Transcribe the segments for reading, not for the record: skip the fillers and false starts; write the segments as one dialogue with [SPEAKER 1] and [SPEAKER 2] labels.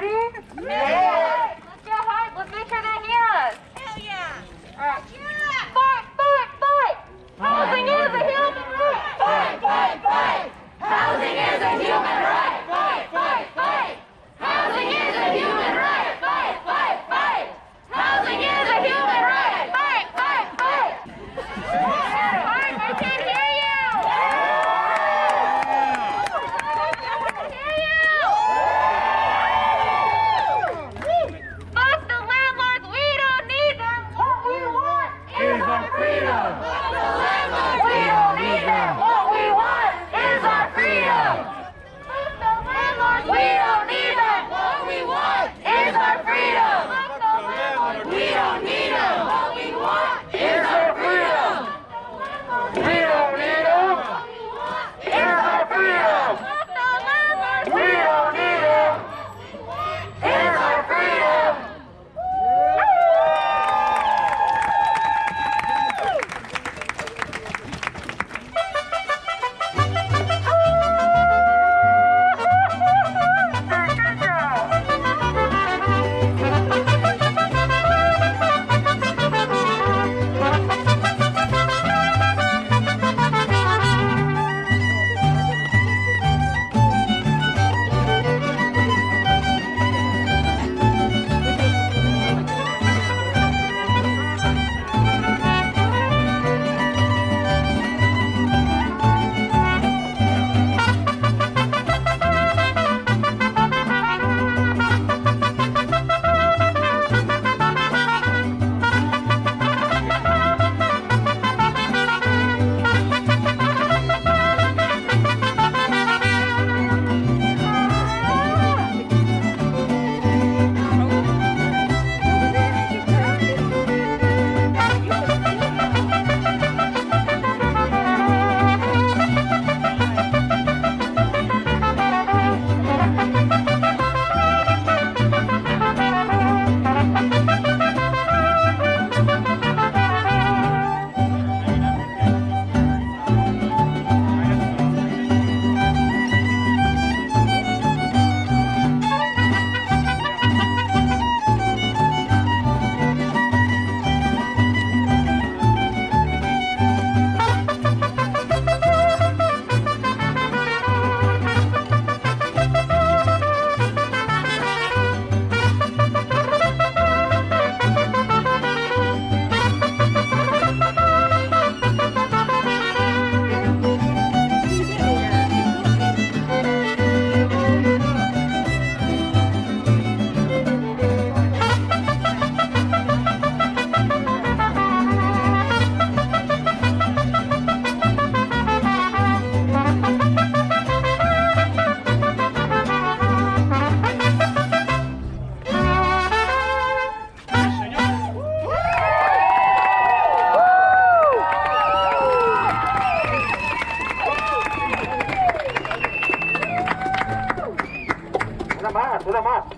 [SPEAKER 1] ready? Yeah. Let's get hype. Let's make sure they hear us.
[SPEAKER 2] Hell yeah.
[SPEAKER 1] All right. Yeah. Fight, fight, fight. Housing is a human right. Fight, fight, fight. Housing is a human right. Fight, fight, fight. Housing is a human right. Fight, fight, fight. Housing is a human right. Fight, fight, fight. Fight, I can't hear you. Fuck the landlords, we don't need them. What we want is our freedom. Fuck the landlords, we don't need them. What we want is our freedom. Fuck the landlords, we don't need them. What we want is our freedom. Fuck the landlords, we don't need them. What we want is our freedom. We don't need them. Is our freedom. Fuck the landlords, we don't need them. Is our freedom.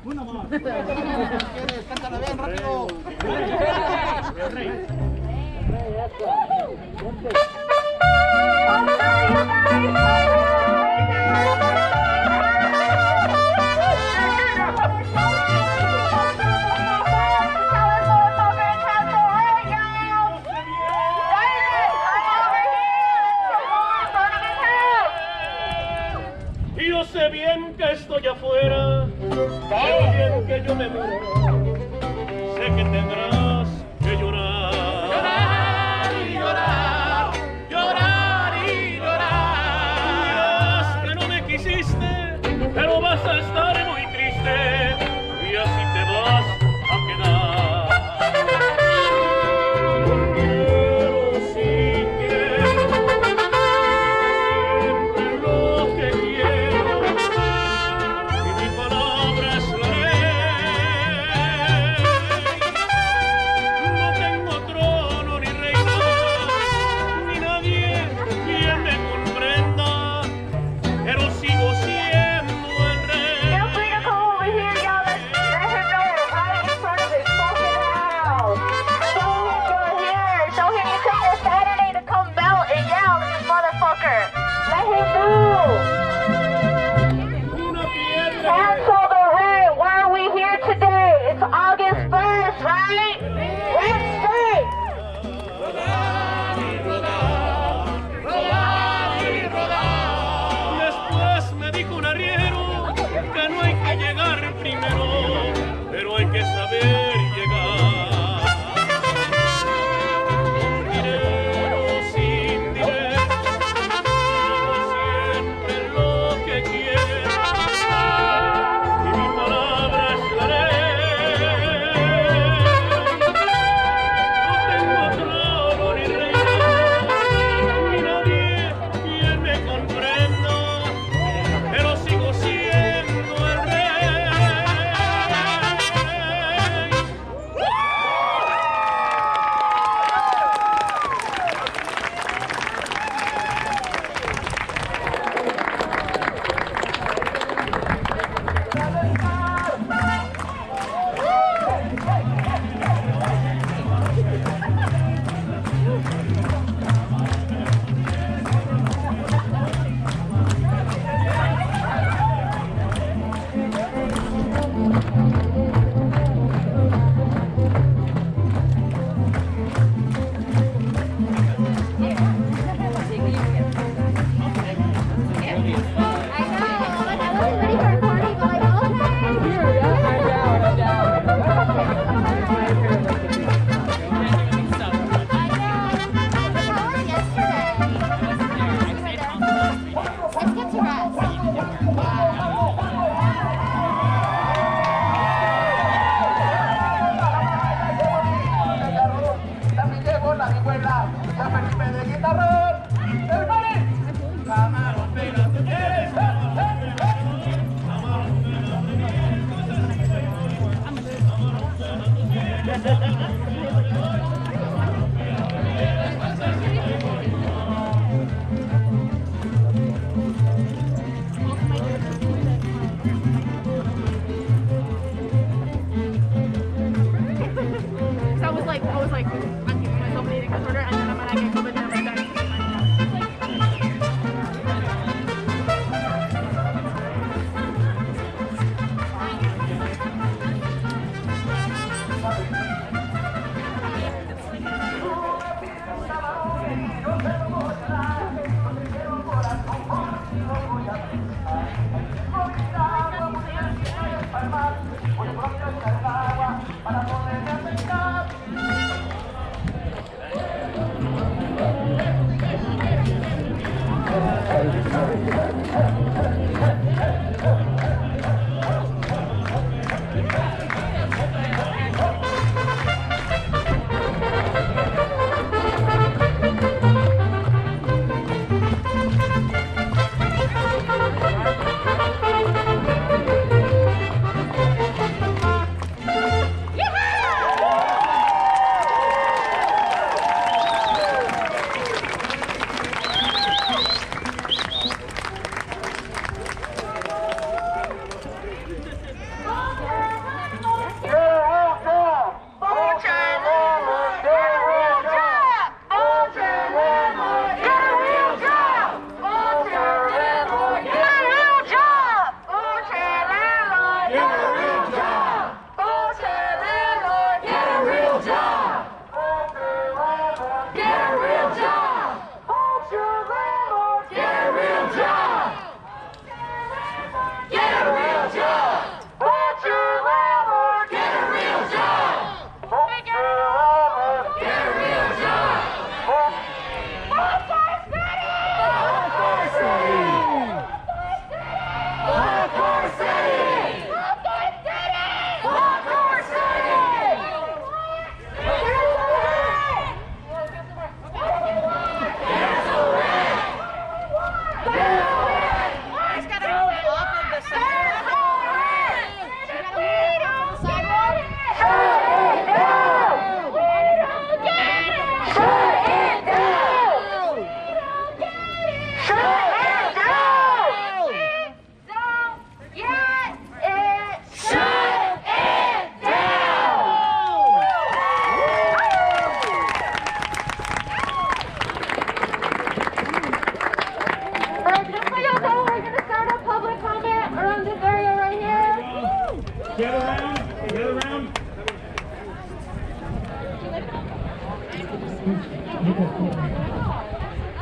[SPEAKER 3] Una más. ¿Quieres? Cántala bien, rápido.
[SPEAKER 4] Yo sé bien que estoy afuera, sé bien que yo me muero, sé que tendrás que llorar. Llorar y llorar, llorar y llorar. Dirás que no me quisiste, pero vas a estar muy triste y así te vas a quedar. Quiero, sí quiero, siempre lo que quiero. Y mi palabra es la ley.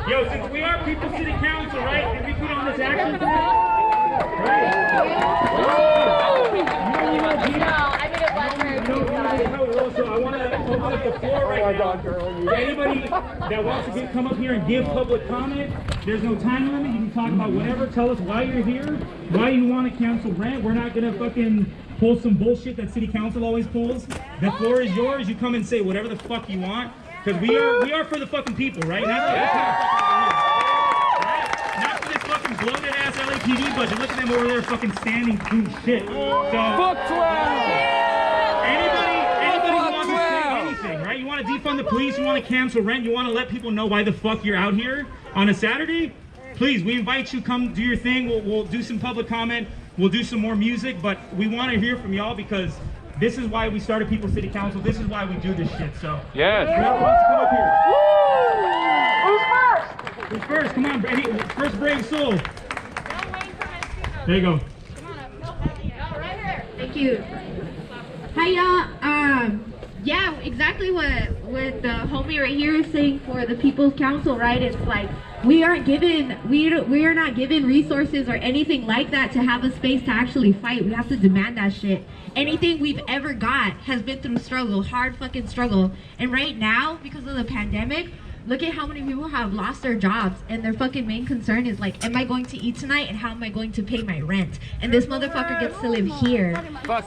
[SPEAKER 2] Yo, since we are People City Council, right? Did we put on this action plan? Right? So I want to open up the floor right now. For anybody that wants to come up here and give public comment, there's no time limit. You can talk about whatever. Tell us why you're here, why you want to cancel rent. We're not going to fucking pull some bullshit that city council always pulls. The floor is yours. You come and say whatever the fuck you want. Because we are for the fucking people, right? Not for this fucking bloated ass LAPD budget. Look at them over there fucking standing doing shit. So
[SPEAKER 3] Fuck 12!
[SPEAKER 2] Anybody who wants to say anything, right? You want to defund the police, you want to cancel rent, you want to let people know why the fuck you're out here on a Saturday? Please, we invite you, come do your thing. We'll do some public comment, we'll do some more music, but we want to hear from y'all because this is why we started People City Council. This is why we do this shit. So
[SPEAKER 3] yes.
[SPEAKER 2] Who wants to come up here?
[SPEAKER 1] Who's first?
[SPEAKER 2] Who's first? Come on, first brave soul. There you go.
[SPEAKER 5] Right here. Thank you. Hi y'all. Yeah, exactly what the homie right here is saying for the People's Council, right? It's like we are not given resources or anything like that to have a space to actually fight. We have to demand that shit. Anything we've ever got has been through struggle, hard fucking struggle. And right now, because of the pandemic, look at how many people have lost their jobs and their fucking main concern is like, am I going to eat tonight and how am I going to pay my rent? And this motherfucker gets to live here,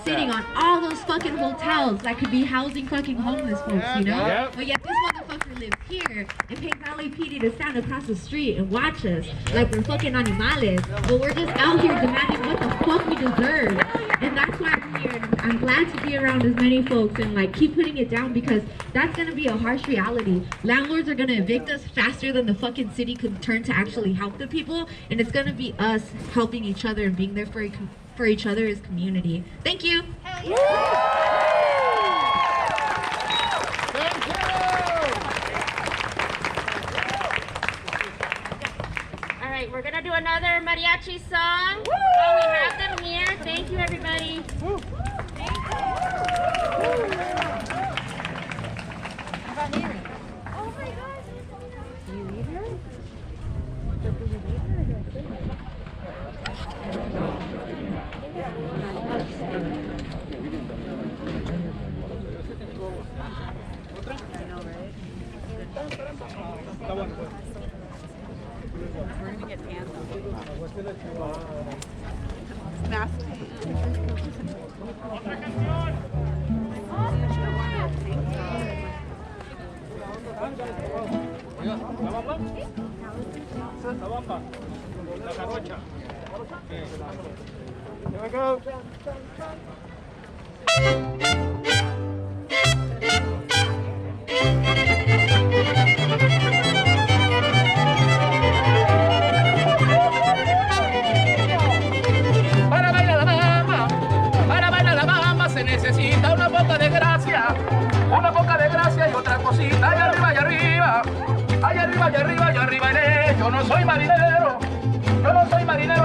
[SPEAKER 5] sitting on all those fucking hotels that could be housing fucking homeless folks, you know?
[SPEAKER 3] Yep.
[SPEAKER 5] But yet this motherfucker lives here and pays LAPD to stand across the street and watch us like we're fucking animales. But we're just out here demanding what the fuck we deserve. And that's why I'm here. And I'm glad to be around as many folks and like keep putting it down because that's gonna be a harsh reality. Landlords are gonna evict us faster than the fucking city could turn to actually help the people, and it's gonna be us helping each other and being there for each other as community. Thank you.
[SPEAKER 3] Thank you.
[SPEAKER 1] All right, we're gonna do another mariachi song. Oh, we have them here. Thank you, everybody.
[SPEAKER 4] Otra canción. La bamba. La bamba. La jarocha. Here we go.
[SPEAKER 6] Para bailar la bamba se necesita una poca de gracia y otra cosita, allá arriba, allá arriba, allá arriba, allá arriba, allá arriba iré. Yo no soy marinero,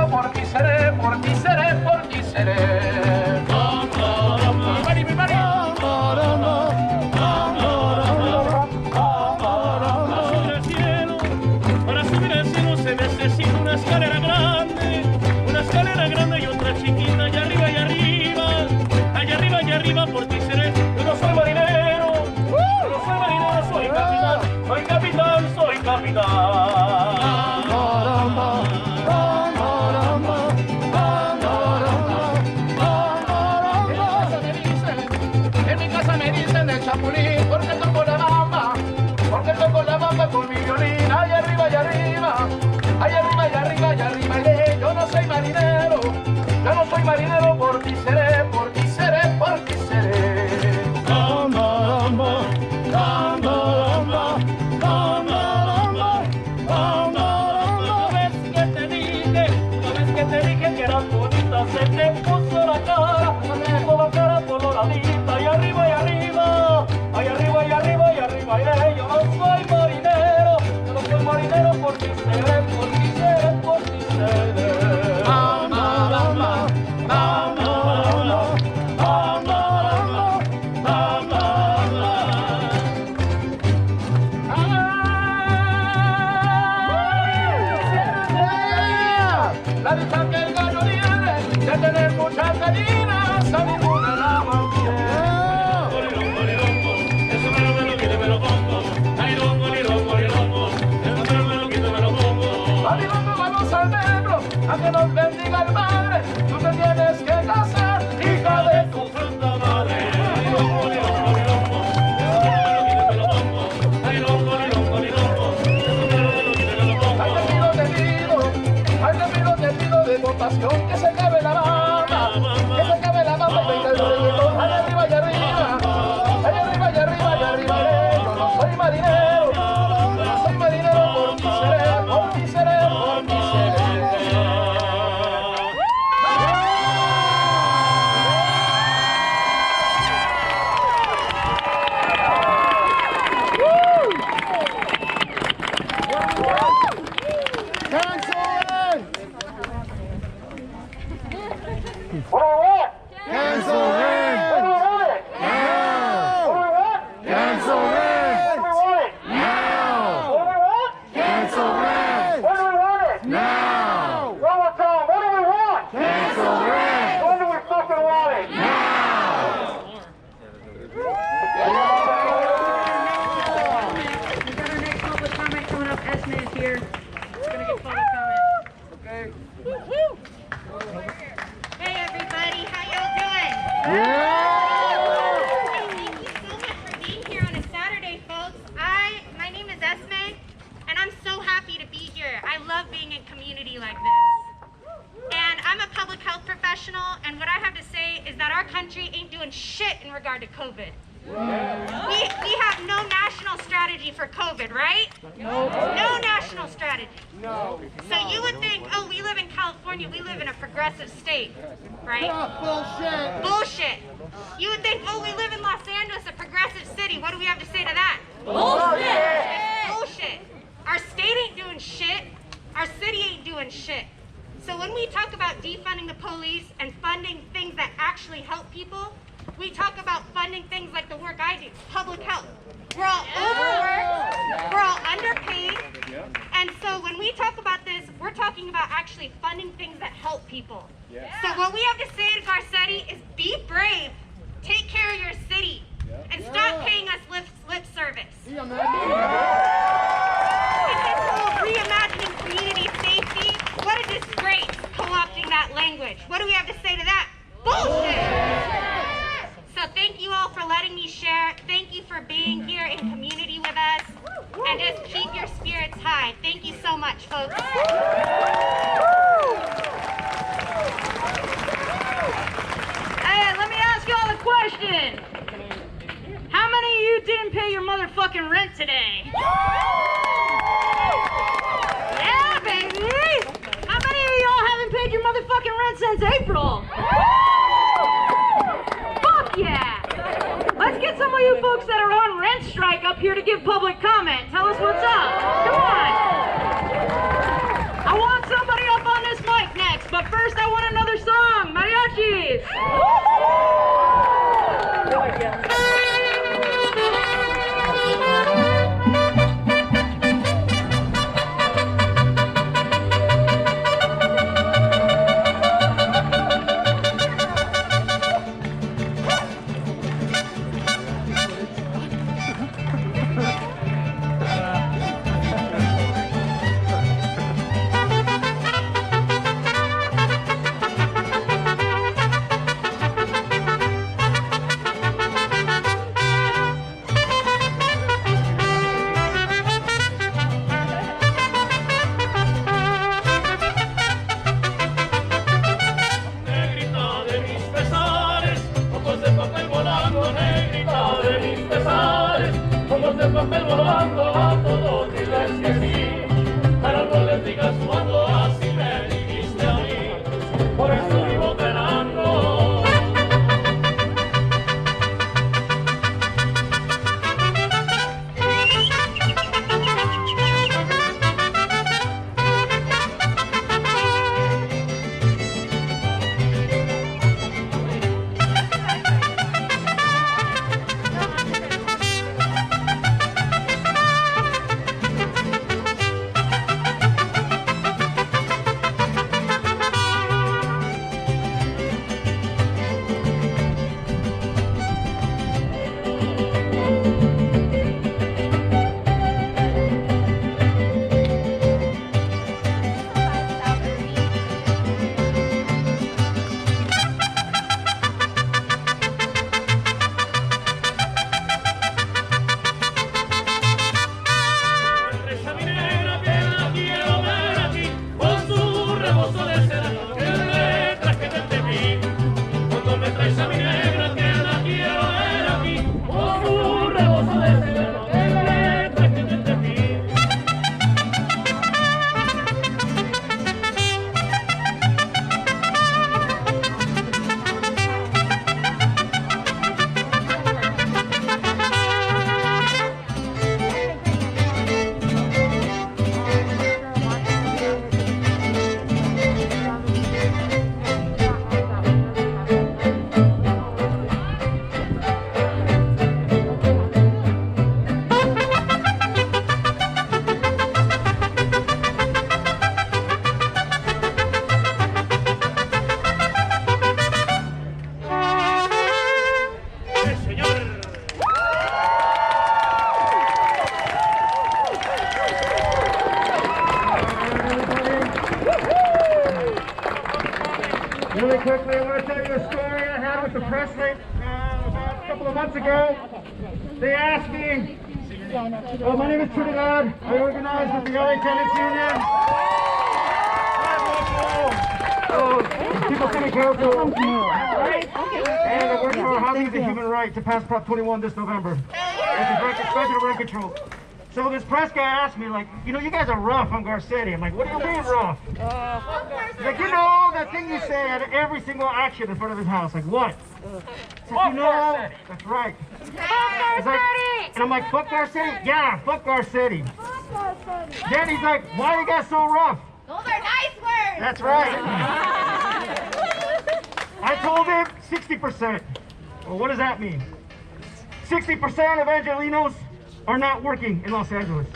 [SPEAKER 6] por ti seré, por ti seré, por ti seré.
[SPEAKER 4] Para subir al cielo se necesita una escalera grande y otra chiquita, allá arriba, por ti seré. Yo no soy marinero, soy capitán, soy capitán.
[SPEAKER 6] En mi casa me dicen del chapulín, porque toco la bamba con mi violín. Allá arriba, allá arriba, allá arriba, allá arriba, allá arriba iré. Yo no soy marinero, por ti seré, por ti seré, por ti seré.
[SPEAKER 4] Una vez que te dije que eras bonita, se te puso la cara coloradita. Allá arriba, allá arriba, allá arriba, allá arriba, allá arriba iré. Yo no soy marinero, por ti seré, por ti seré, por ti seré.
[SPEAKER 6] La dicha que el gallo tiene de tener muchas gallinas, a ninguna la mantiene.
[SPEAKER 4] Eso me lo quito y me lo pongo. Ay, longo, eso me lo quito y me lo pongo.
[SPEAKER 6] Vamos al metro, a que nos bendiga el Padre. Tú te tienes que casar, hija de tu
[SPEAKER 4] santa madre. Ay, longo, eso me lo quito y me lo pongo. Ay, longo, eso me lo quito y me lo pongo.
[SPEAKER 6] Ay, te pido de compasión que se acabe la bamba, y venga el reggaetón. Allá arriba, allá arriba, allá arriba, allá arriba, allá arriba iré. Yo no soy marinero, por ti seré, por ti seré, por ti seré.
[SPEAKER 5] And what I have to say is that our country ain't doing shit in regard to COVID. We have no national strategy for COVID, right? No national strategy.
[SPEAKER 3] No.
[SPEAKER 5] So you would think, oh, we live in California, we live in a progressive state, right?
[SPEAKER 3] Bullshit.
[SPEAKER 5] Bullshit. You would think, oh, we live in Los Angeles, a progressive city. What do we have to say to that?
[SPEAKER 1] Bullshit.
[SPEAKER 5] It's bullshit. Our state ain't doing shit. Our city ain't doing shit. So when we talk about defunding the police and funding things that actually help people, we talk about funding things like the work I do, public health. We're all overworked, we're all underpaid, and so when we talk about this, we're talking about actually funding things that help people. So what we have to say to Garcetti is be brave, take care of your city, and stop paying us lip service. And this whole reimagining community safety, what
[SPEAKER 7] What a disgrace, co-opting that language. What do we have to say to that? Bullshit! So thank you all for letting me share. Thank you for being here in community with us. And just keep your spirits high. Thank you so much, folks.
[SPEAKER 8] Hey, let me ask y'all a question. How many of you didn't pay your motherfucking rent today? Yeah, baby! How many of y'all haven't paid your motherfucking rent since April? Fuck yeah! Let's get some of you folks that are on rent strike up here to give public comment. Tell us what's up. Come on! I want somebody up on this mic next, but first I want another song. Mariachis!
[SPEAKER 4] papel volando, a todos diles que sí, pero no les digas cuando así me dijiste a mí, por eso vivo penando.
[SPEAKER 6] Really quickly, I want to tell you a story I had with the press about a couple of months ago. They asked me, my name is Trinidad. I organize with the LA Tenants Union. People City Council. And I work for Housing is a Human Right to pass Prop 21 this November. It's a rent control. So this press guy asked me, like, you guys are rough on Garcetti. I'm like, what do you mean rough? He's like, that thing you say at every single action in front of his house. Like, what? Like, that's right. Fuck Garcetti! And I'm like, fuck Garcetti? Yeah, fuck Garcetti. Then he's like, why are you guys so rough?
[SPEAKER 7] Those are nice words!
[SPEAKER 6] That's right. I told him 60%. Well, what does that mean? 60% of Angelinos are not working in Los Angeles.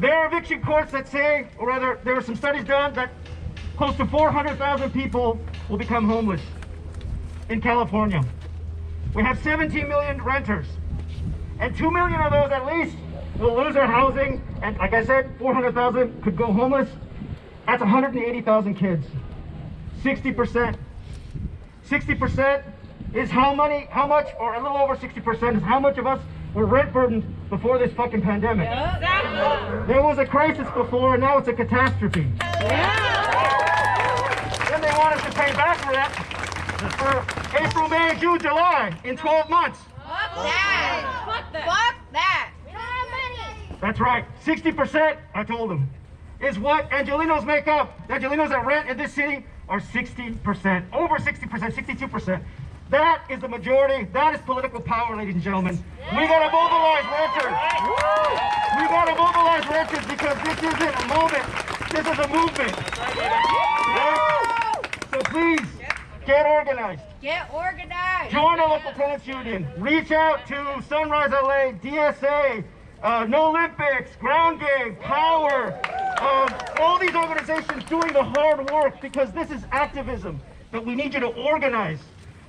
[SPEAKER 6] There are eviction courts that say, or rather, there are some studies done that close to 400,000 people will become homeless in California. We have 17 million renters, and 2 million of those at least will lose their housing, and like I said, 400,000 could go homeless. That's 180,000 kids. 60%. 60% is how much, or a little over 60% is how much of us were rent burdened before this fucking pandemic. There was a crisis before, and now it's a catastrophe. Then they want us to pay back rent for April, May, June, July in 12 months.
[SPEAKER 1] Fuck that. Fuck that. Fuck that. We don't have money.
[SPEAKER 6] That's right. 60%, I told them, is what Angelinos make up. The Angelinos that rent in this city are 60%, over 60%, 62%. That is the majority. That is political power, ladies and gentlemen. We gotta mobilize renters. We gotta mobilize renters because this isn't a moment. This is a movement. So please, get organized.
[SPEAKER 1] Get organized.
[SPEAKER 6] Join a local tenants union. Reach out to Sunrise LA, DSA, No Olympics, Ground Game, Power, all these organizations doing the hard work because this is activism. But we need you to organize.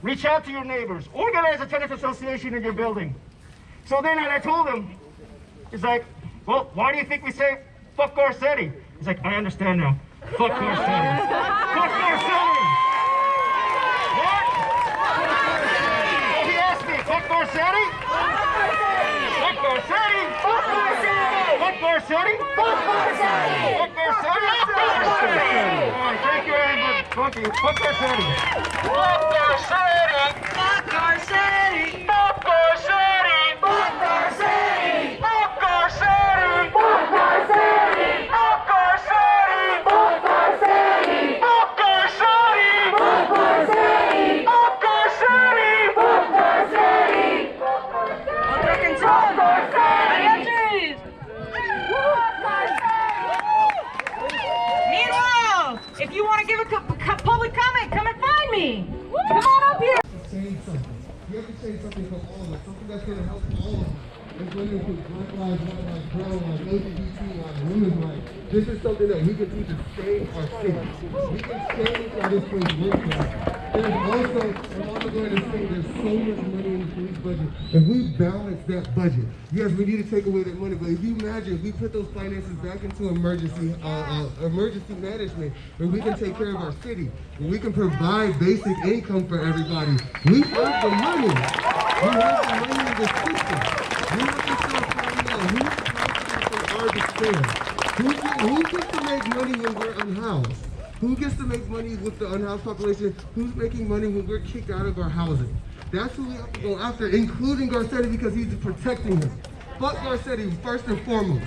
[SPEAKER 6] Reach out to your neighbors. Organize a tenants association in your building. So then I told him, he's like, well, why do you think we say fuck Garcetti? He's like, I understand now. Fuck Garcetti. Fuck Garcetti. What? He asked me, fuck Garcetti? Fuck Garcetti? Fuck Garcetti? Fuck Garcetti? Fuck Garcetti? Fuck Garcetti? All right, thank you, everybody. Fuck you. Fuck Garcetti. Fuck Garcetti.
[SPEAKER 8] Fuck Garcetti!
[SPEAKER 6] Fuck Garcetti.
[SPEAKER 1] Fuck Garcetti.
[SPEAKER 6] Fuck Garcetti.
[SPEAKER 1] Fuck Garcetti.
[SPEAKER 6] Fuck Garcetti.
[SPEAKER 1] Fuck Garcetti.
[SPEAKER 6] Fuck Garcetti.
[SPEAKER 1] Fuck Garcetti.
[SPEAKER 6] Fuck Garcetti.
[SPEAKER 1] Fuck Garcetti.
[SPEAKER 8] Fucking son! Mariachis! Meanwhile, if you want to give a public comment, come and find me. Come on up here.
[SPEAKER 9] Change something. You have to change something for all of us, something that's going to help all of us. It's going to include Black lives, white lives, brown lives, LGBT lives, women's lives. This is something that we can do to save our city. We can change how this place works for us. There's also, I'm also going to say, there's so much money in the police budget. If we balance that budget, yes, we need to take away that money, but if you imagine, if we put those finances back into emergency management, where we can take care of our city, where we can provide basic income for everybody, we have the money. We have the money in the system. We have to start finding out who's responsible for our despair. Who gets to make money when we're unhoused? Who gets to make money with the unhoused population? Who's making money when we're kicked out of our housing? That's who we have to go after, including Garcetti because he's protecting us. Fuck Garcetti first and foremost.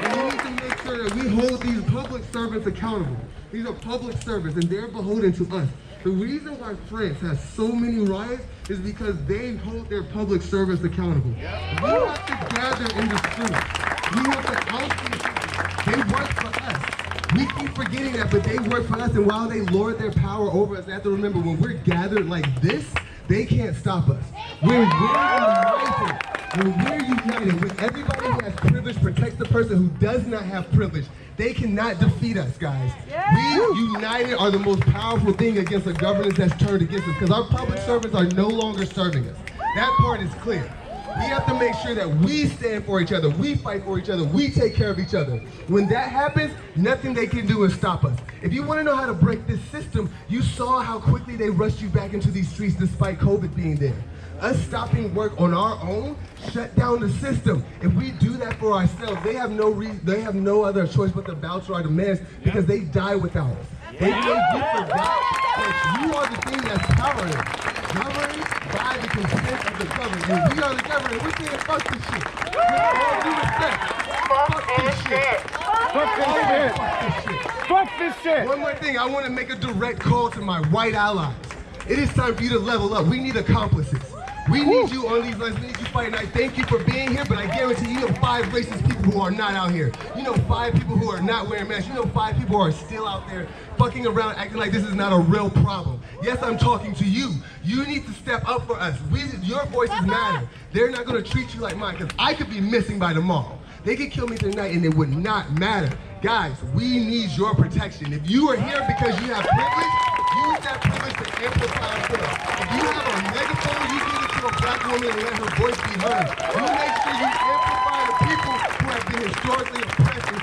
[SPEAKER 9] And we need to make sure that we hold these public servants accountable. These are public servants and they're beholden to us. The reason why France has so many riots is because they hold their public servants accountable. We have to gather in the streets. We have to out these people. They work for us. We keep forgetting that, but they work for us, and while they lord their power over us, they have to remember when we're gathered like this, they can't stop us. When we're united, when everybody who has privilege protects the person who does not have privilege, they cannot defeat us, guys. We united are the most powerful thing against a governance that's turned against us, because our public servants are no longer serving us. That part is clear. We have to make sure that we stand for each other, we fight for each other, we take care of each other. When that happens, nothing they can do is stop us. If you want to know how to break this system, you saw how quickly they rushed you back into these streets despite COVID being there. Us stopping work on our own shut down the system. If we do that for ourselves, they have no other choice but to bow to our demands because they die without us. They forgot that you are the thing that's powering. Governed by the consent of the government. And we are the government. We're saying fuck this shit. With all due respect. Fuck this shit. Fuck this shit. Fuck this shit. One more thing. I want to make a direct call to my white allies. It is time for you to level up. We need accomplices. We need you on these lines. We need you fighting. I thank you for being here, but I guarantee you know 5 racist people who are not out here. You know 5 people who are not wearing masks. You know 5 people who are still out there fucking around acting like this is not a real problem. Yes, I'm talking to you. You need to step up for us. Your voices matter. They're not going to treat you like mine because I could be missing by tomorrow. They could kill me tonight and it would not matter. Guys, we need your protection. If you are here because you have privilege, use that privilege to amplify for us. If you have a megaphone, you give it to a black woman and let her voice be heard. You make sure you amplify the people who have been historically oppressed and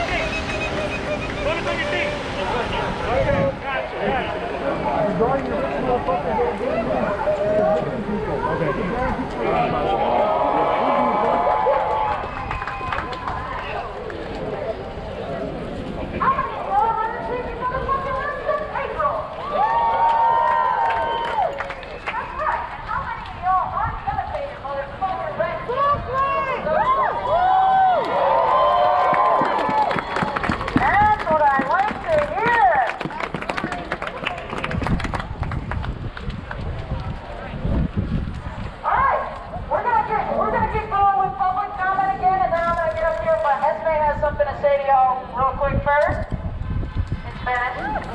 [SPEAKER 1] minutes.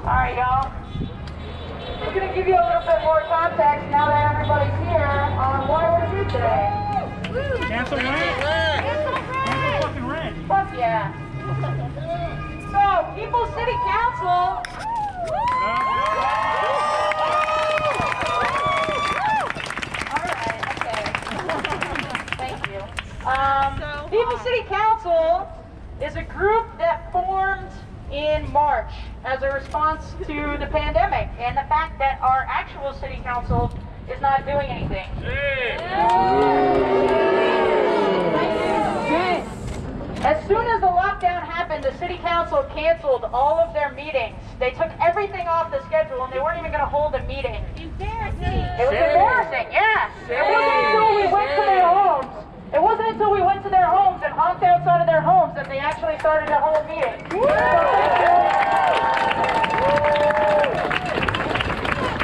[SPEAKER 8] Alright, y'all. We're going to give you a little bit more context now that everybody's here on why we're here today.
[SPEAKER 2] Cancel rent. Cancel fucking rent.
[SPEAKER 8] Fuck yeah. So, People's City Council. Alright, okay. Thank you. People's City Council is a group that formed in March as a response to the pandemic and the fact that our actual city council is not doing anything. As soon as the lockdown happened, the city council canceled all of their meetings. They took everything off the schedule and they weren't even going to hold a meeting. Embarrassing. It was embarrassing, yeah. It wasn't until we went to their homes. It wasn't until we went to their homes and honked outside of their homes that they actually started to hold meetings.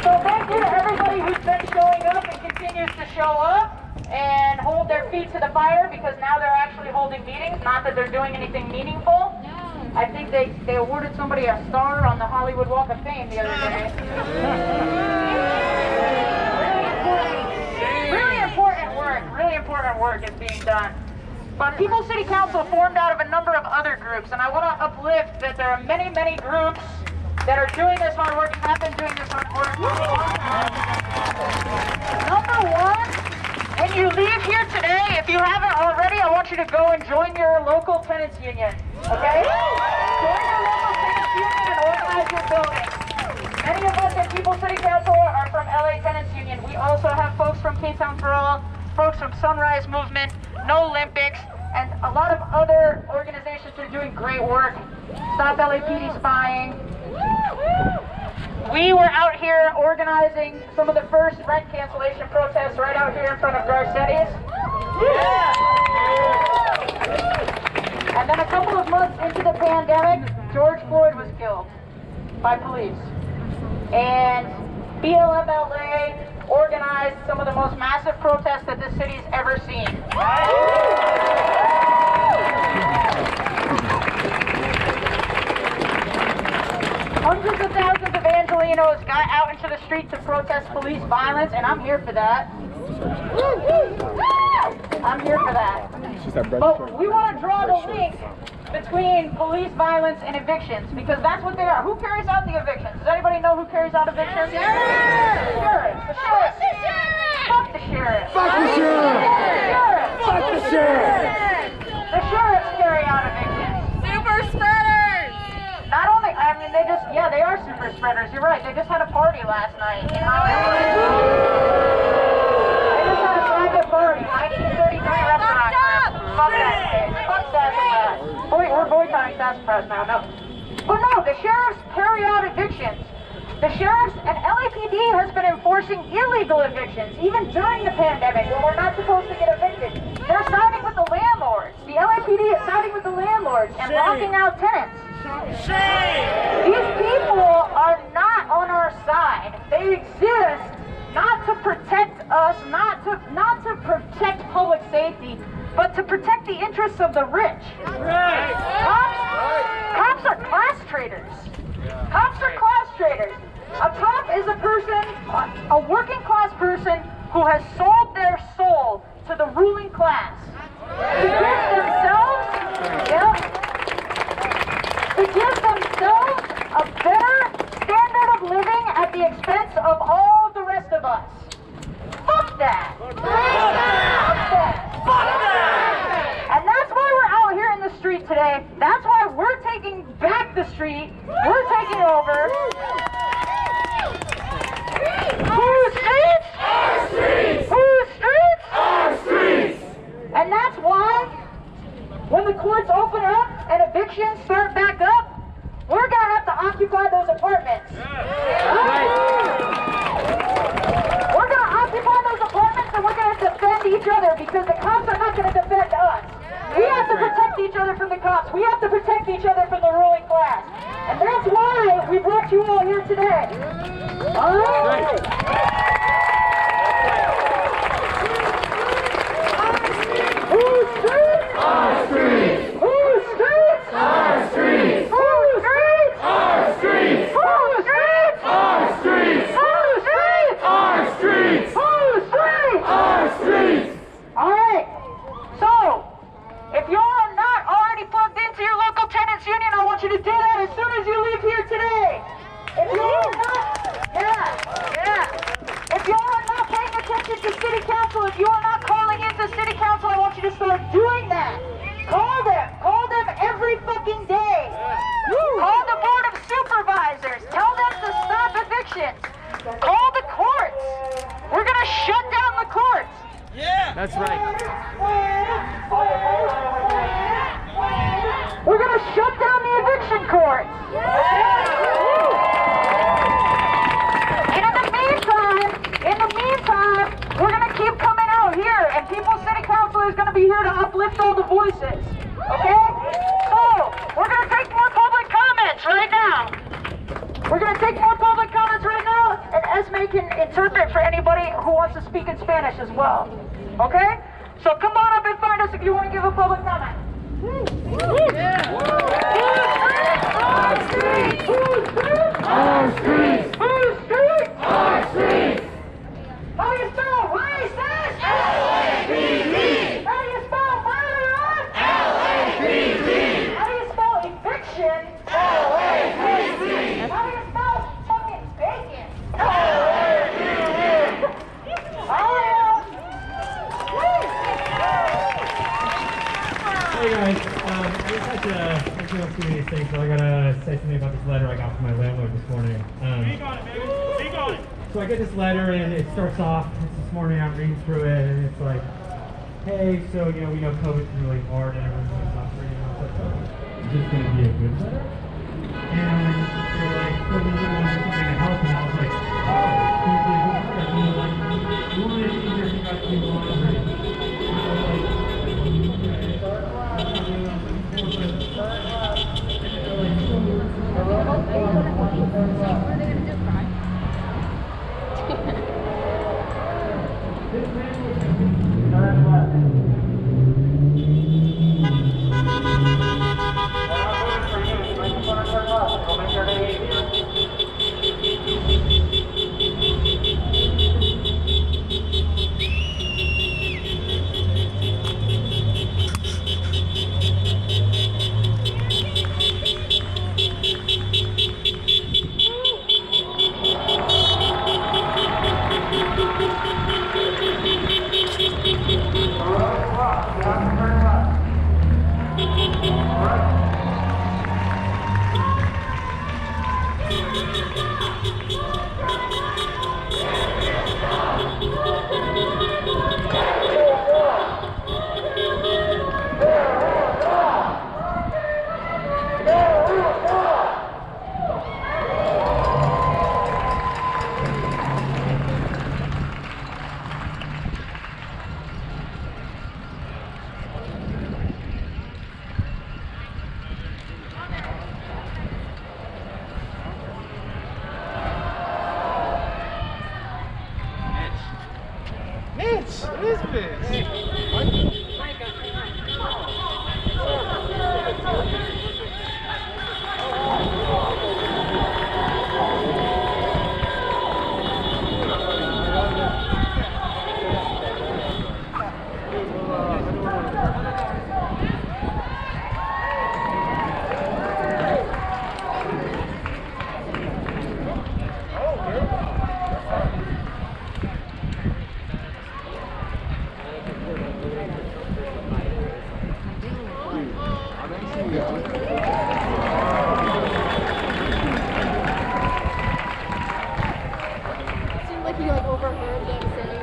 [SPEAKER 8] So thank you to everybody who's been showing up and continues to show up and hold their feet to the fire, because now they're actually holding meetings, not that they're doing anything meaningful. I think they awarded somebody a star on the Hollywood Walk of Fame the other day. Really important work is being done. But People's City Council formed out of a number of other groups, and I want to uplift that there are many, many groups that are doing this hard work and have been doing this hard work for a long time. Number one, when you leave here today, if you haven't already, I want you to go and join your local tenants union, okay? Join your local tenants union and organize your building. Many of us in People's City Council are from LA Tenants Union. We also have folks from K-Town for All, folks from Sunrise Movement, No Olympics, and a lot of other organizations that are doing great work. Stop LAPD spying. We were out here organizing some of the first rent cancellation protests right out here in front of Garcetti's. Yeah. And then a couple of months into the pandemic, George Floyd was killed by police. And BLM LA organized some of the most massive protests that this city's ever seen. Hundreds of thousands of Angelenos got out into the street to protest police violence, and I'm here for that. I'm here for that. But we want to draw the link between police violence and evictions, because that's what they are. Who carries out the evictions? Does anybody know who carries out evictions? The sheriff. The sheriff. Fuck the sheriff. Fuck the sheriff. Fuck the sheriff. The sheriffs carry spreaders. You're right. They just had a party last night in Hollywood. They just had a private party. 1933 restaurant. Fuck that shit. Fuck Sassafras. We're boycotting Sassafras now. No. But no, the sheriffs carry out evictions. The sheriffs and LAPD has been enforcing illegal evictions, even during the pandemic when we're not supposed to get evicted. They're siding with the landlords. The LAPD is siding with the landlords and locking out tenants. These people are not on our side. They exist not to protect us, not to protect public safety, but to protect the interests of the rich. Cops are class traders. Cops are class traders. A cop is a person, a working class person who has sold their soul to the ruling class. To give themselves a better standard of living at the expense of all the rest of us. Fuck that! Fuck that! Fuck that! And that's why we're out here in the street today. That's why we're taking back the street. We're taking over. Whose streets? Our streets! Whose streets? Our streets! And that's why when the courts open up and evictions start back up, we're going to have to occupy those apartments. We're going to occupy those apartments and we're going to defend each other because the cops are not going to defend us. We have to protect each other from the cops. We have to protect each other from the ruling class. And that's why we brought you all here today. All right? Whose streets? Our streets. Whose streets? Our streets. Whose streets? Our streets. Whose streets? Our streets. Whose streets? Our streets. Whose streets? Our streets. All right. So, if you're not already plugged into your local tenants union, I want you to do that as soon as you leave here today. If you're not, If you're not paying attention to city council, if you're not calling into city council, I want you to start doing that. Call them every fucking day. Call the board of supervisors. Tell them to stop evictions. Call the courts. We're gonna shut down the courts.
[SPEAKER 3] Yeah, that's right.
[SPEAKER 8] We're gonna shut down the eviction courts. And in the meantime, we're gonna keep coming out here, and People's City Council is gonna be here to uplift all the voices. Okay? So, we're gonna take more public comments right now. We're gonna take more public comments right now, and Esme can interpret for anybody who wants to speak in Spanish as well. Okay? So come on up and find us if you want to give a public comment. Our streets! Our streets! Whose street? Our streets! How do you spell racist? L-A-P-D! How do you spell murderer? L-A-P-D! How do you spell eviction? L-A-P-D! How do you spell fucking bacon? L-A-P-D!
[SPEAKER 2] Hey guys, I just had to do a few of these things, so I gotta say something about this letter I got from my landlord this morning.
[SPEAKER 4] Speak on it, baby. Speak on it.
[SPEAKER 2] So I get this letter and it starts off, this morning I'm reading through it and it's like, hey, so we know COVID's really hard and everyone's really suffering, and I was like, oh, is this gonna be a good letter? And they're like, so we really want something to help, and I was like, oh, it's gonna be a good letter. And they're like, we wanted to see if you guys can go on and read it. And I was like,
[SPEAKER 1] Seemed like you overheard them saying.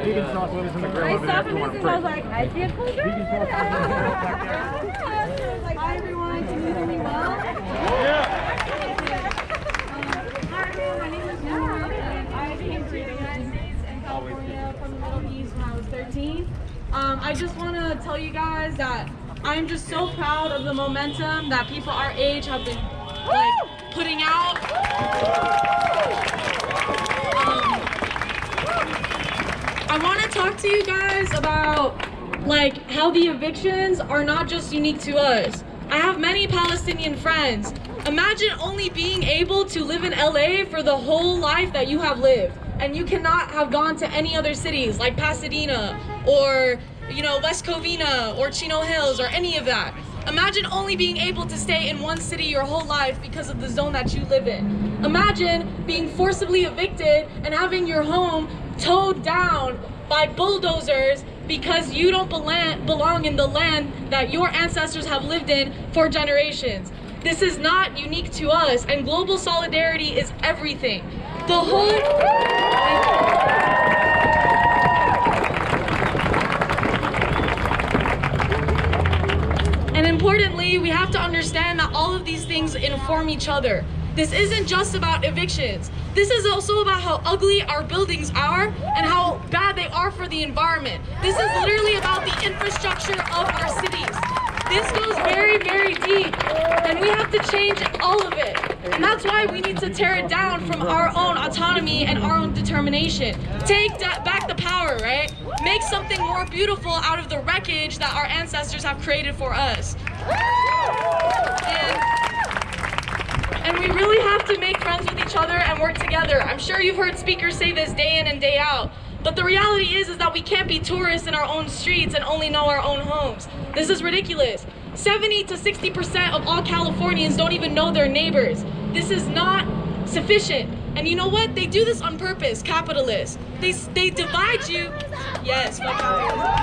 [SPEAKER 3] Vegan sauce was in the grill. I saw from this and I was like, I feel cool. Vegan sauce was in the grill back there.
[SPEAKER 10] Hi everyone, can you hear me well?
[SPEAKER 3] Yeah.
[SPEAKER 10] Hi everyone, my name is Nora and I came to the United States and California from the Middle East when I was 13. I just want to tell you guys that I'm just so proud of the momentum that people our age have been putting out. I want to talk to you guys about how the evictions are not just unique to us. I have many Palestinian friends. Imagine only being able to live in LA for the whole life that you have lived, and you cannot have gone to any other cities like Pasadena or West Covina or Chino Hills or any of that. Imagine only being able to stay in one city your whole life because of the zone that you live in. Imagine being forcibly evicted and having your home towed down by bulldozers because you don't belong in the land that your ancestors have lived in for generations. This is not unique to us, and global solidarity is everything. The whole... And importantly, we have to understand that all of these things inform each other. This isn't just about evictions. This is also about how ugly our buildings are and how bad they are for the environment. This is literally about the infrastructure of our cities. This goes very, very deep, and we have to change all of it. And that's why we need to tear it down from our own autonomy and our own determination. Take back the power, right? Make something more beautiful out of the wreckage that our ancestors have created for us. And we really have to make friends with each other and work together. I'm sure you've heard speakers say this day in and day out. But the reality is that we can't be tourists in our own streets and only know our own homes. This is ridiculous. 70 to 60% of all Californians don't even know their neighbors. This is not sufficient. And you know what? They do this on purpose, capitalists. They divide you. Yes, fuck capitalism.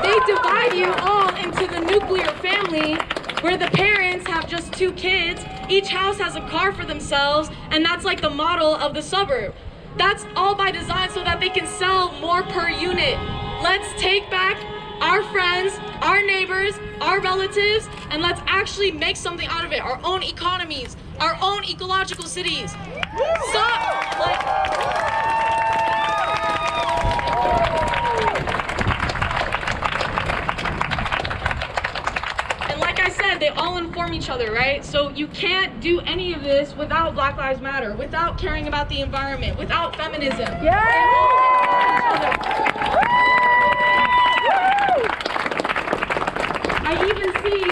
[SPEAKER 10] They divide you all into the nuclear family, where the parents have just 2 kids, each house has a car for themselves, and that's like the model of the suburb. That's all by design so that they can sell more per unit. Let's take back our friends, our neighbors, our relatives, and let's actually make something out of it. Our own economies, our own ecological cities. And like I said, they all inform each other, right? So you can't do any of this without Black Lives Matter, without caring about the environment, without feminism. I even see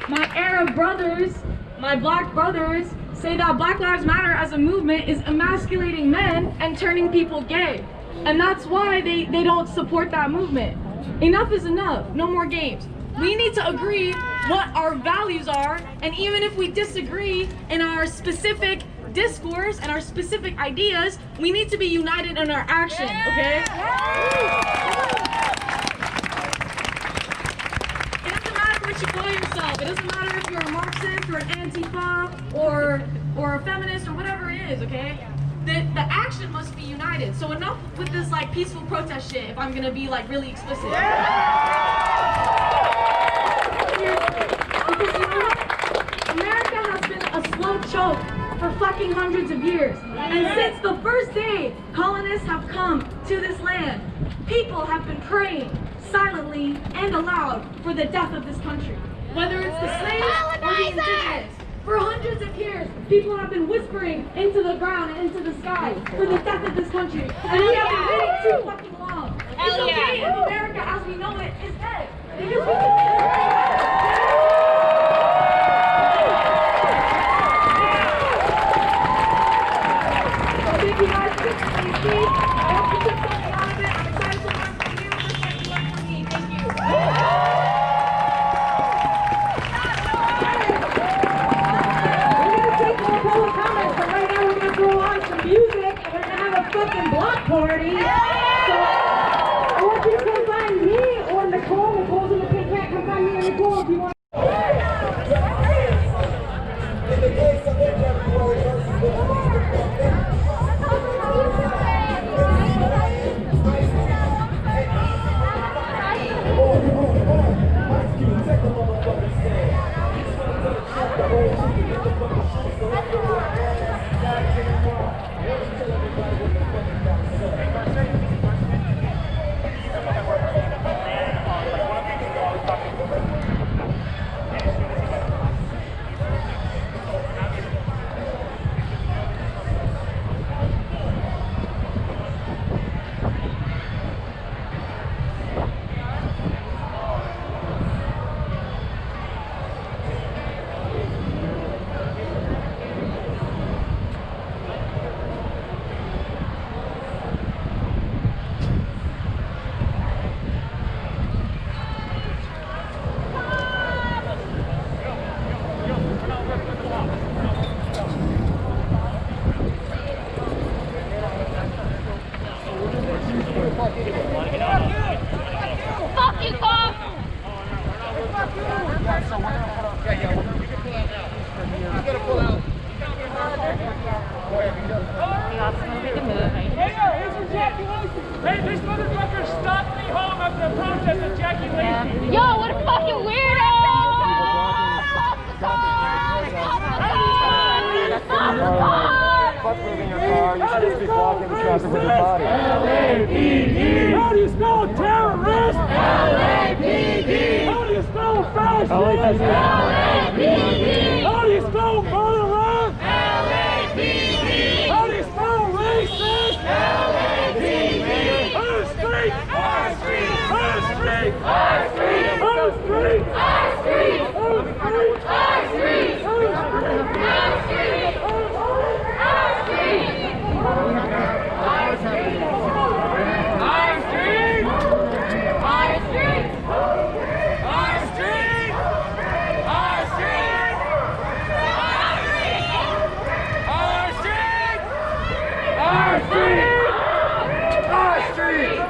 [SPEAKER 10] my Arab brothers, my black brothers, say that Black Lives Matter as a movement is emasculating men and turning people gay. And that's why they don't support that movement. Enough is enough. No more games. We need to agree what our values are, and even if we disagree in our specific discourse and our specific ideas, we need to be united in our action, okay? It doesn't matter what you call yourself. It doesn't matter if you're a Marxist or an Antifa or a feminist or whatever it is, okay? The action must be united. So enough with this peaceful protest shit, if I'm gonna be really explicit. Because you know what? America has been a slow choke for fucking hundreds of years. And since the first day colonists have come to this land, people have been praying silently and aloud for the death of this country. Whether it's the slaves or the indigenous. For hundreds of years, people have been whispering into the ground and into the sky for the death of this country. And we have been waiting too fucking long. It's
[SPEAKER 7] Hell
[SPEAKER 10] okay
[SPEAKER 7] yeah.
[SPEAKER 10] if America as we know it is dead. Thank you guys for listening to me speak. I hope you took something out of it. I'm excited to learn from you, just like you learned from me. Thank you.
[SPEAKER 8] Take more public comments, but right now we're gonna throw on some music and we're gonna have a fucking block party. So I want you to come find me or Nicole. Nicole's in the pink hat. Come find me or Nicole if you want.
[SPEAKER 1] Fuck you, Bob!
[SPEAKER 3] Hey, this motherfucker stopped me home at the protest of Jackie Lacey.
[SPEAKER 1] Yo, what a fucking weirdo!
[SPEAKER 3] Fuck moving your car. You should just be blocking the traffic with your body. LAPD! How do you spell terrorist? LAPD! How do you spell fascist? LAPD! How do you spell murderer? LAPD! How do you spell racist? LAPD! Our street! Our street! Our street! Our street! Our street! Our street! Our street! Our street! Our street!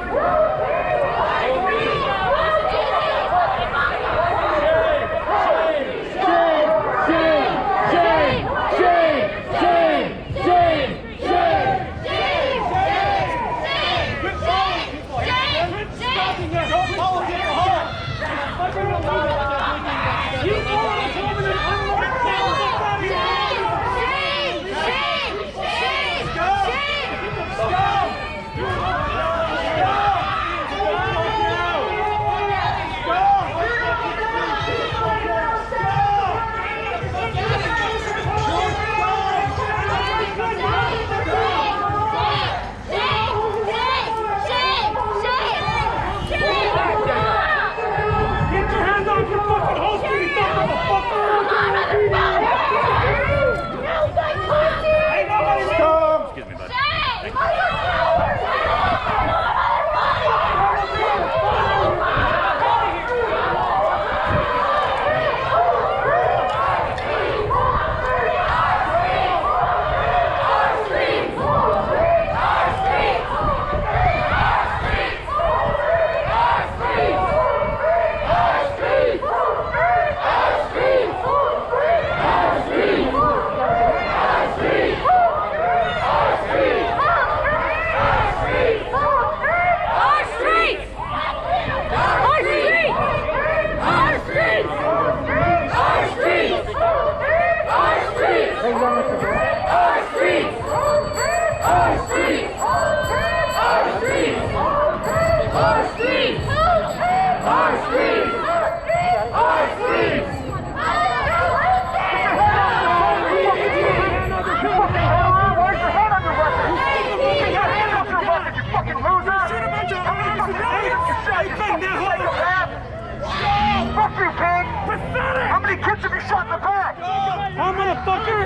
[SPEAKER 6] should be shot in the back.
[SPEAKER 3] Huh, motherfucker?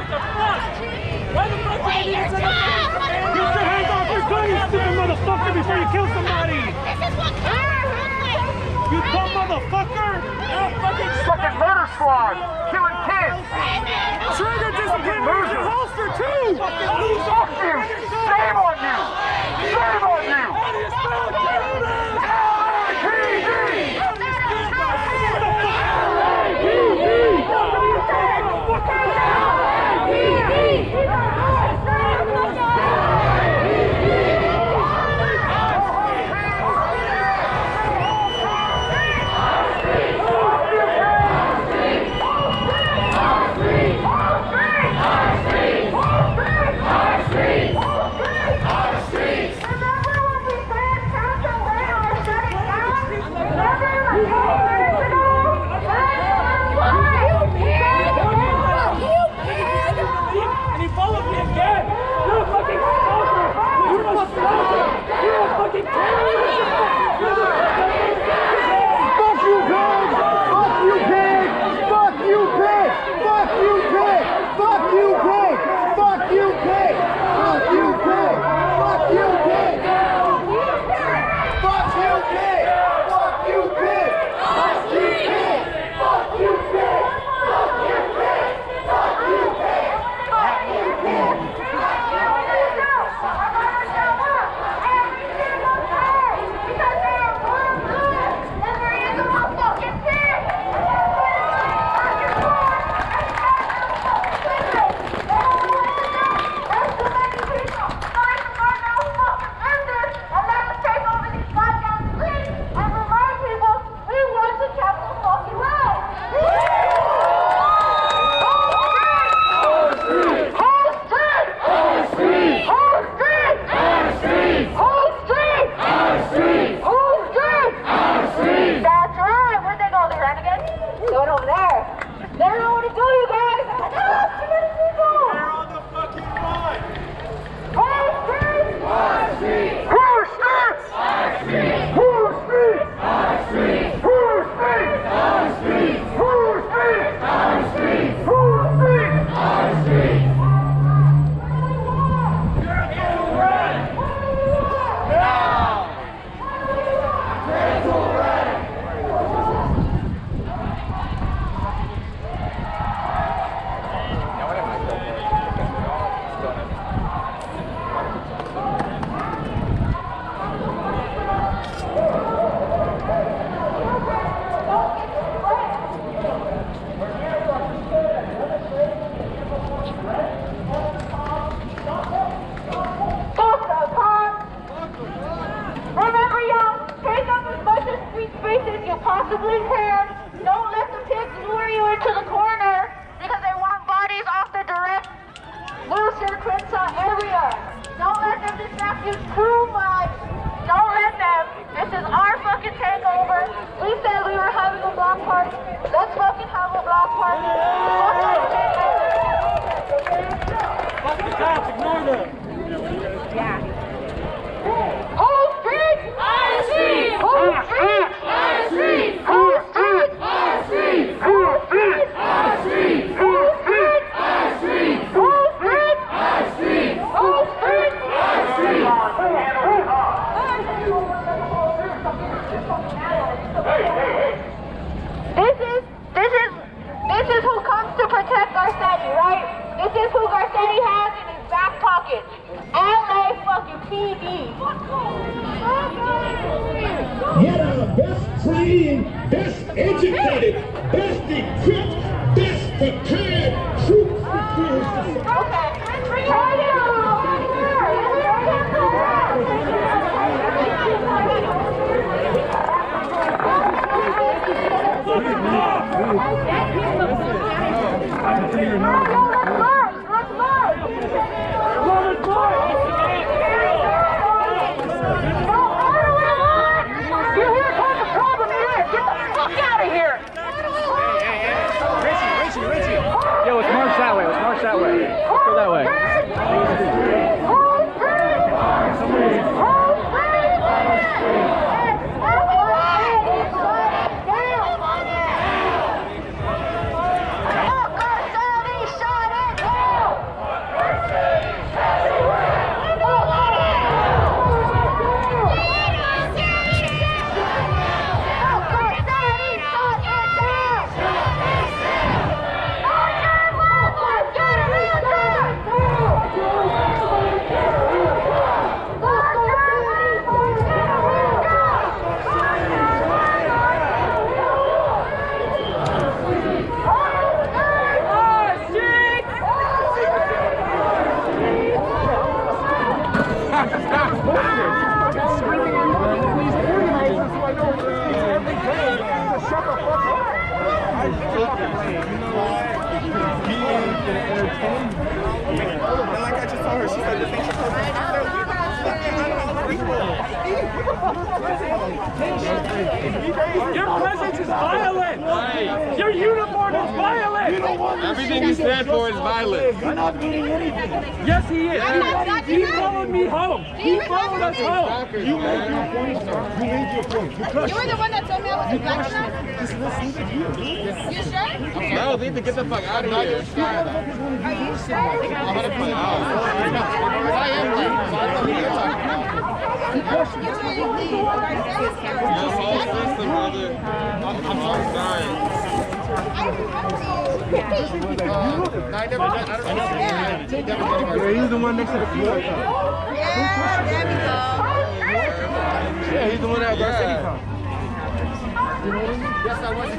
[SPEAKER 3] Why the fuck did you say that? Get your hands off your gun, you stupid motherfucker, before you kill somebody.
[SPEAKER 1] This is what
[SPEAKER 3] You dumb motherfucker.
[SPEAKER 6] Fucking murder squad. Killing kids.
[SPEAKER 3] Trigger disciplinary your holster too.
[SPEAKER 6] Fuck you. Shame on you. Shame on you.
[SPEAKER 3] How do you spell terrorist?
[SPEAKER 1] possibly can. Don't let the pigs lure you into the corner because they want bodies off the direct Lucian Crenshaw area. Don't let them distract you too much. Don't let them. This is our fucking takeover. We said we were having a block party. Let's fucking have a block party.
[SPEAKER 3] Fuck the cops, ignore them.
[SPEAKER 1] Yeah. Whole street! Our street! Whole street! Our street! Whole street! Our street! Whole street! Our street! Whole street! Our street! Whole street! Our street! Whole street! Our street! This is who comes to protect Garcetti, right? This is who Garcetti has in his back pocket. LA fucking PD.
[SPEAKER 11] Yet our best trained, best educated, best equipped, best prepared troops between us.
[SPEAKER 1] Okay. Turn it on.
[SPEAKER 12] Yo, let's march that way. Let's march that way. Let's go that way.
[SPEAKER 13] And like I just told her, she said the thing she told me.
[SPEAKER 3] Your presence is violent! Your uniform is violent!
[SPEAKER 14] Everything you stand for is violent.
[SPEAKER 3] I'm not meaning anything. Yes, he is. He followed me home. He followed us home.
[SPEAKER 14] You made your point, sir. You made your point.
[SPEAKER 1] You were the one that told me I was a black man? You sure?
[SPEAKER 14] No, they need to get the fuck out of here.
[SPEAKER 1] Are you sure?
[SPEAKER 14] Your whole system, brother. I'm so sorry.
[SPEAKER 9] He's the one next to the floor.
[SPEAKER 1] Yeah, there we go.
[SPEAKER 14] Yeah, he's the one that Garcetti called.
[SPEAKER 6] Yes, I was.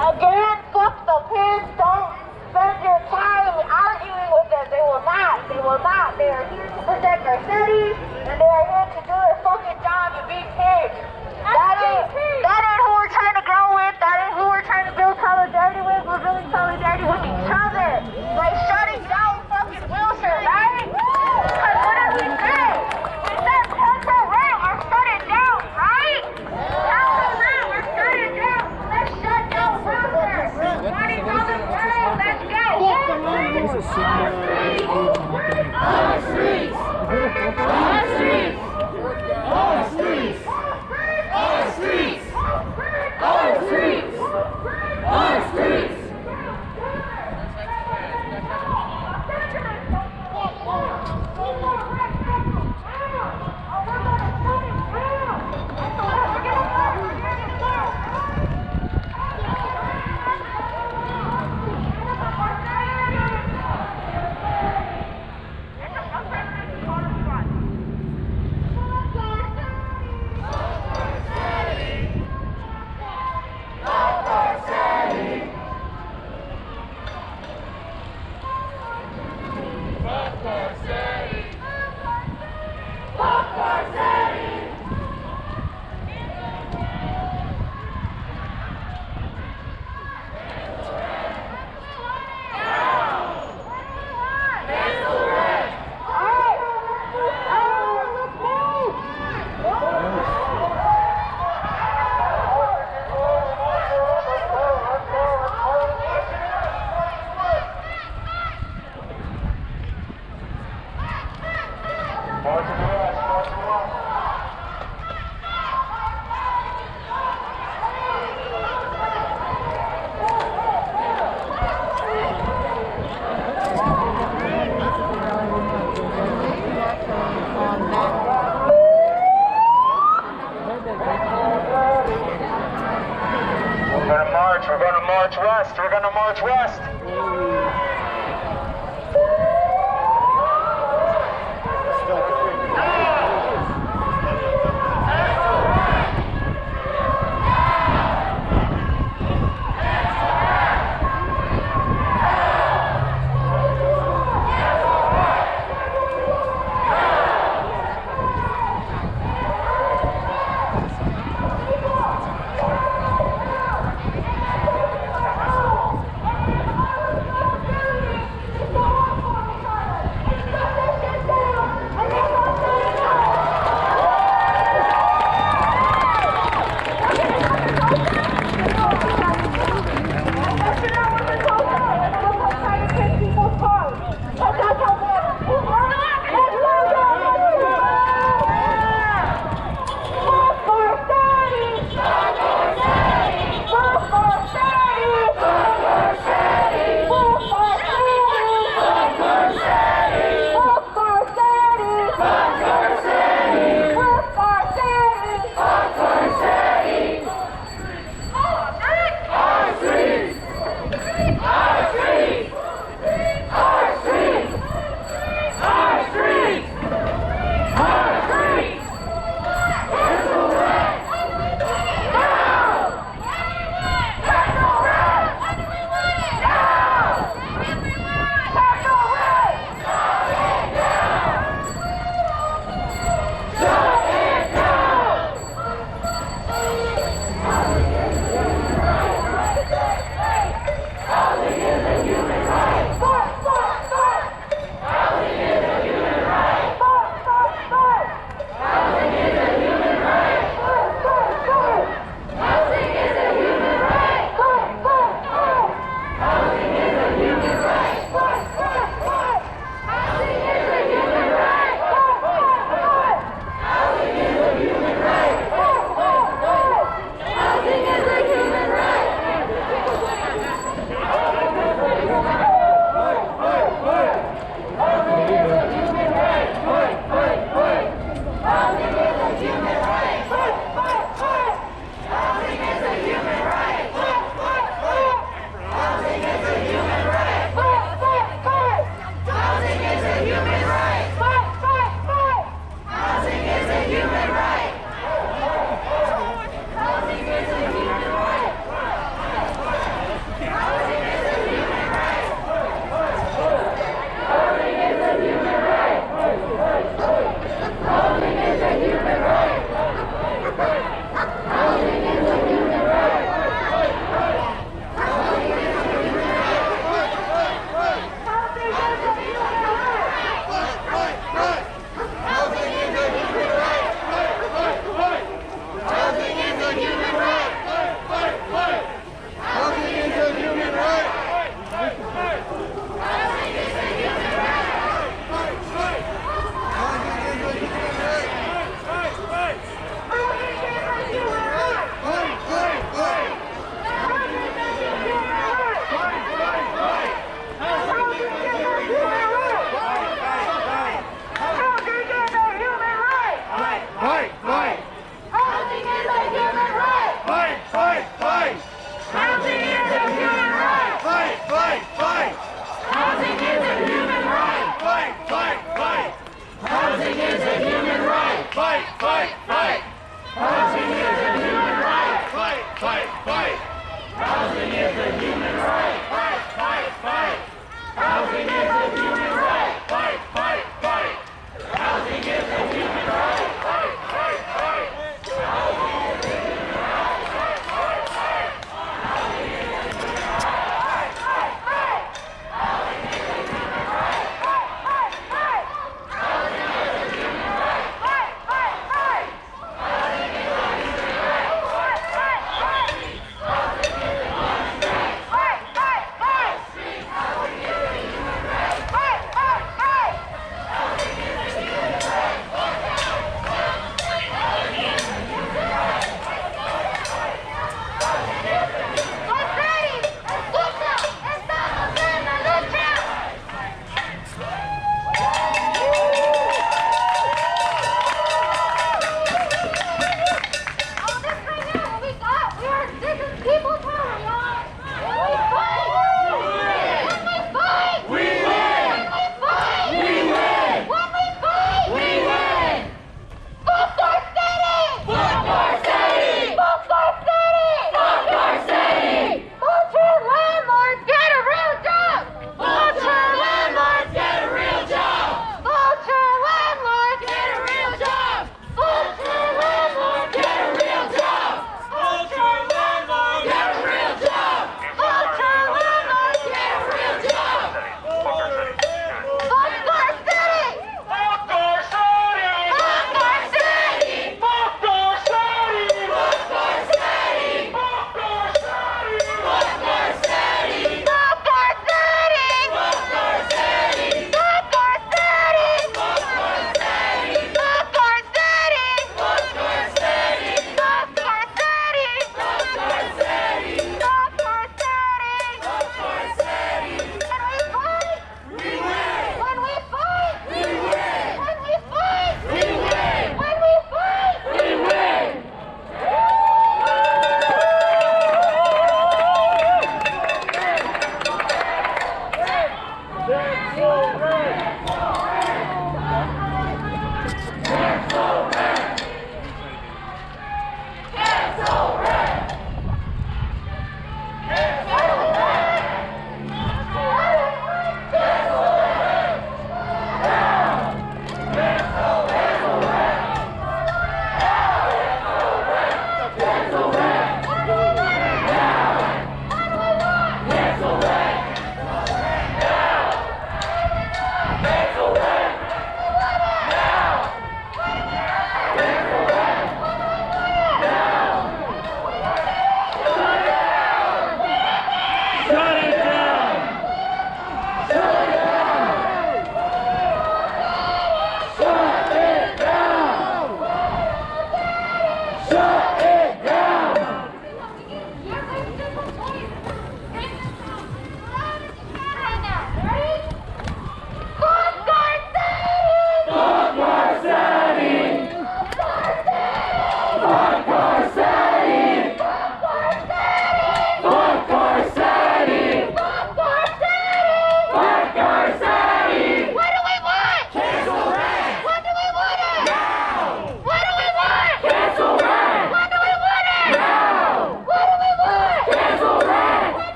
[SPEAKER 1] Again, fuck the pigs. Don't spend your time arguing with them. They will not. They will not. They are here to protect our city, and they are here to do their fucking job and be pigs. That ain't who we're trying to grow with. That ain't who we're trying to build solidarity with. We're building solidarity with each other. Like shutting down fucking Wilshire, right? Because what did we say? We said Central Rail or shut it down, right? Central Rail or shut it down. Let's shut down Wilshire. $20 world, let's go. Our streets. Our streets. Our streets. Our streets. Our streets. Our streets.
[SPEAKER 6] We're gonna march west.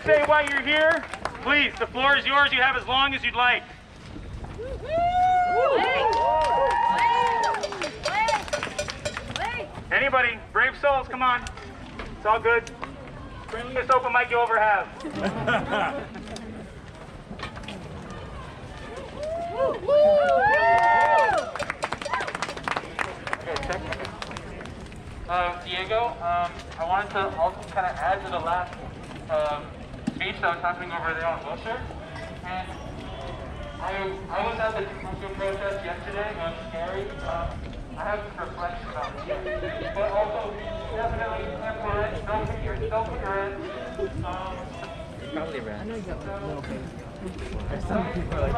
[SPEAKER 2] say why you're here, please, the floor is yours. You have as long as you'd like. Anybody, brave souls, come on. It's all good. Friendliest open mic you ever have.
[SPEAKER 15] Diego, I wanted to also kind of add to the last speech that was happening over there on Wilshire. And I was at the Tokyo protest yesterday. It was scary. I have some reflections about it. But also, definitely temperate, don't put your head.
[SPEAKER 12] Probably red. I know you got no okay.
[SPEAKER 15] Some people are like,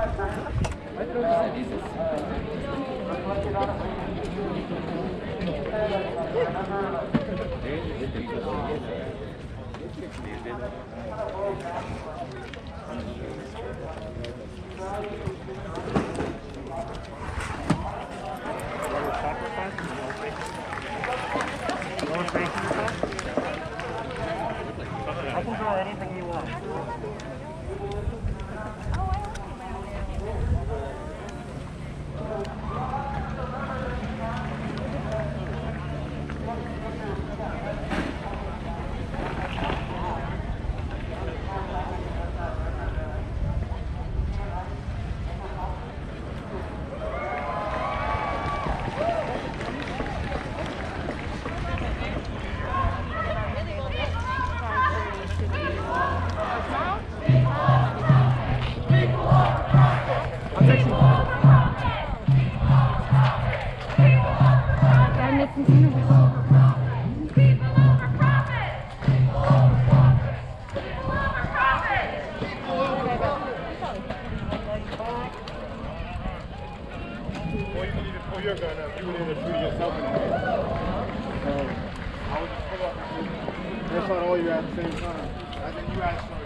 [SPEAKER 2] I can draw anything you want.
[SPEAKER 11] You're gonna you would either shoot yourself in the head. I was just that's not all you at the same time. I think you asked for